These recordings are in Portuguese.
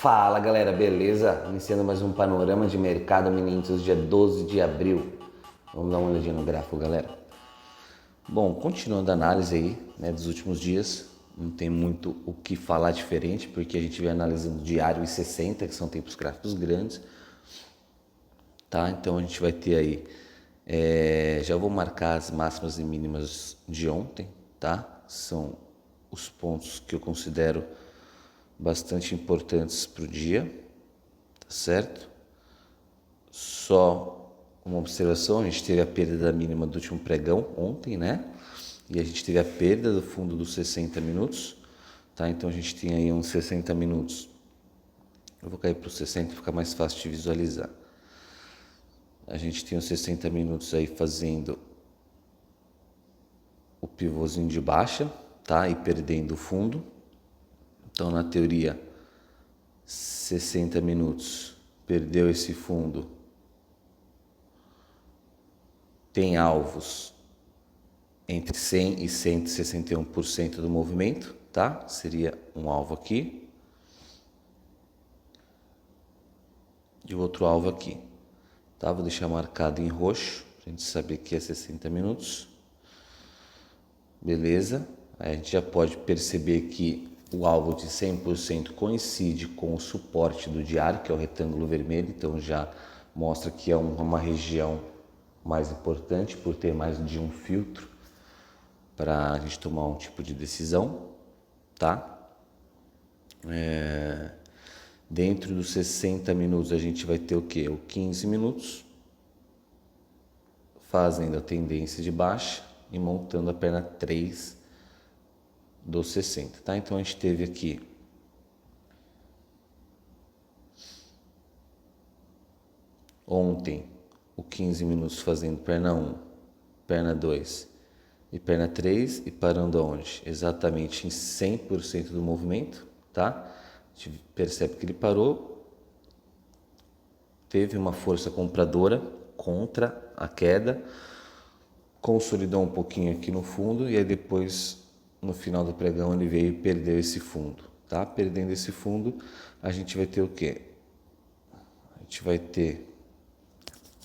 Fala galera, beleza? Iniciando mais um panorama de mercado Minitos, dia 12 de abril. Vamos dar uma olhadinha no gráfico, galera. Bom, continuando a análise aí, dos últimos dias, não tem muito o que falar diferente, porque a gente vem analisando diário e 60, que são tempos gráficos grandes, tá? Então a gente vai ter aí, já vou marcar as máximas e mínimas de ontem, tá? São os pontos que eu considero bastante importantes para o dia, tá certo? Só uma observação, a gente teve a perda da mínima do último pregão ontem, né? E a gente teve a perda do fundo dos 60 minutos, tá? Então a gente tem aí uns 60 minutos. Eu vou cair para os 60 para ficar mais fácil de visualizar. A gente tem uns 60 minutos aí fazendo o pivôzinho de baixa, tá? E perdendo o fundo. Então, na teoria, 60 minutos, perdeu esse fundo, tem alvos entre 100 e 161% do movimento, tá? Seria um alvo aqui e o outro alvo aqui, tá? Vou deixar marcado em roxo, pra gente saber que é 60 minutos. Beleza? Aí a gente já pode perceber que o alvo de 100% coincide com o suporte do diário, que é o retângulo vermelho, então já mostra que é uma região mais importante por ter mais de um filtro para a gente tomar um tipo de decisão, tá? Dentro dos 60 minutos a gente vai ter o que? O 15 minutos, fazendo a tendência de baixa e montando a perna 3 dos 60, tá? Então a gente teve aqui ontem o 15 minutos fazendo perna 1, perna 2 e perna 3 e parando aonde? Exatamente em 100% do movimento, tá? A gente percebe que ele parou, teve uma força compradora contra a queda, consolidou um pouquinho aqui no fundo e aí depois no final do pregão ele veio e perdeu esse fundo, tá? Perdendo esse fundo, a gente vai ter o quê? A gente vai ter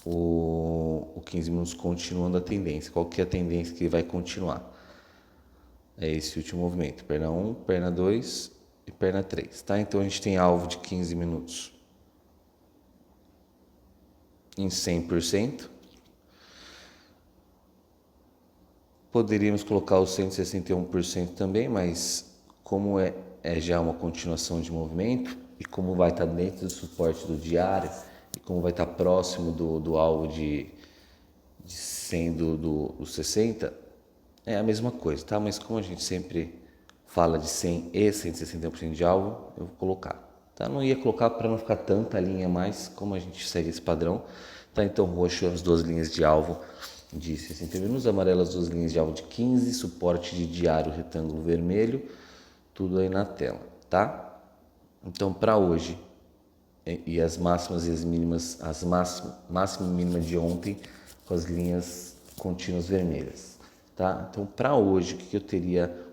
o 15 minutos continuando a tendência. Qual que é a tendência que vai continuar? É esse último movimento, perna 1, perna 2 e perna 3, tá? Então a gente tem alvo de 15 minutos em 100%. Poderíamos colocar os 161% também, mas como é já uma continuação de movimento e como vai estar dentro do suporte do diário e como vai estar próximo do alvo de 100 do 60, é a mesma coisa, tá? Mas como a gente sempre fala de 100 e 161% de alvo, eu vou colocar, tá? Não ia colocar para não ficar tanta linha mais, como a gente segue esse padrão, tá? Então roxo as duas linhas de alvo de 60 minutos, amarelo as duas linhas de alvo de 15, suporte de diário retângulo vermelho, tudo aí na tela, tá? Então para hoje, e as máximas e as mínimas, as máxima e mínima de ontem com as linhas contínuas vermelhas, tá? Então para hoje, o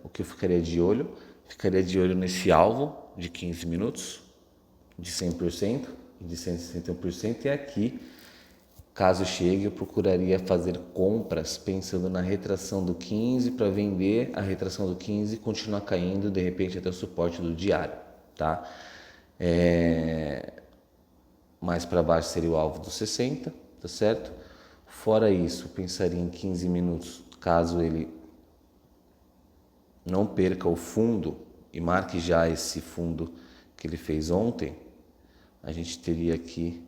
que eu ficaria de olho? Ficaria de olho nesse alvo de 15 minutos, de 100% e de 161%, e aqui, caso chegue, eu procuraria fazer compras pensando na retração do 15 para vender a retração do 15 e continuar caindo de repente até o suporte do diário, tá? Mais para baixo seria o alvo dos 60, tá certo? Fora isso, pensaria em 15 minutos, caso ele não perca o fundo e marque já esse fundo que ele fez ontem, a gente teria aqui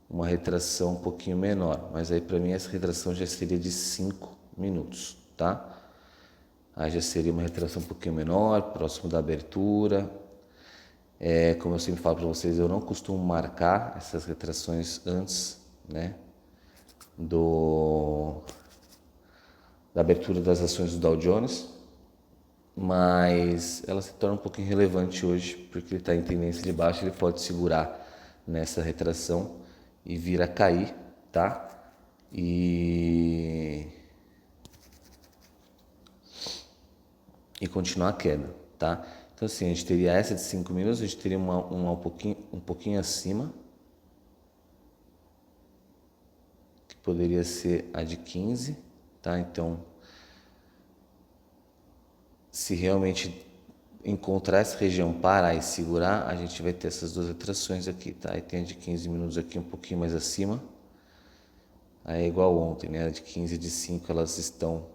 uma retração um pouquinho menor, mas aí para mim essa retração já seria de 5 minutos, tá? Aí já seria uma retração um pouquinho menor, próximo da abertura. Como eu sempre falo para vocês, eu não costumo marcar essas retrações antes, né, da abertura das ações do Dow Jones, mas ela se torna um pouquinho relevante hoje, porque ele está em tendência de baixa, ele pode segurar nessa retração e vir a cair, tá? E continuar a queda, tá? Então assim, a gente teria essa de 5 minutos, a gente teria uma um pouquinho acima, que poderia ser a de 15, tá? Então, se realmente encontrar essa região, parar e segurar, a gente vai ter essas duas retrações aqui, tá? Aí tem a de 15 minutos aqui um pouquinho mais acima. Aí é igual ontem, né? A de 15 e de 5 elas estão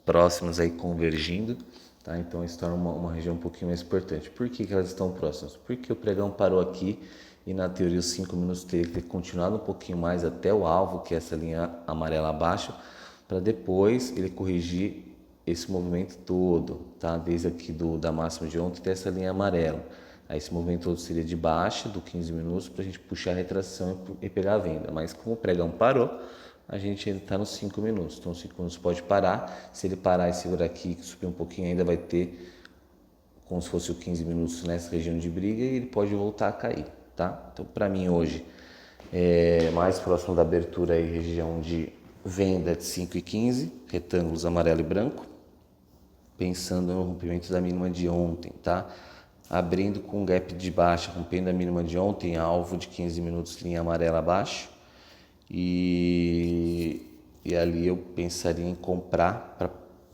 próximas aí convergindo, tá? Então isso torna uma região um pouquinho mais importante. Por que elas estão próximas? Porque o pregão parou aqui e na teoria os 5 minutos teria que ter continuado um pouquinho mais até o alvo, que é essa linha amarela abaixo, para depois ele corrigir esse movimento todo, tá? Desde aqui da máxima de ontem até essa linha amarela. Aí esse movimento todo seria de baixa, do 15 minutos, para a gente puxar a retração e pegar a venda. Mas como o pregão parou, a gente está nos 5 minutos. Então, 5 minutos pode parar. Se ele parar e segurar aqui, subir um pouquinho, ainda vai ter como se fosse o 15 minutos nessa região de briga e ele pode voltar a cair, tá? Então, para mim hoje, mais próximo da abertura aí, região de venda de 5 e 15, retângulos amarelo e branco, pensando no rompimento da mínima de ontem, tá? Abrindo com gap de baixa, rompendo a mínima de ontem, alvo de 15 minutos, linha amarela abaixo. E ali eu pensaria em comprar para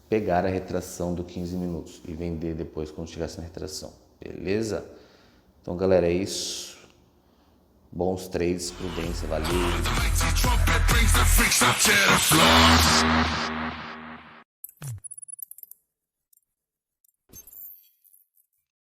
pegar a retração do 15 minutos e vender depois quando chegasse na retração, beleza? Então, galera, é isso. Bons trades, prudência, valeu!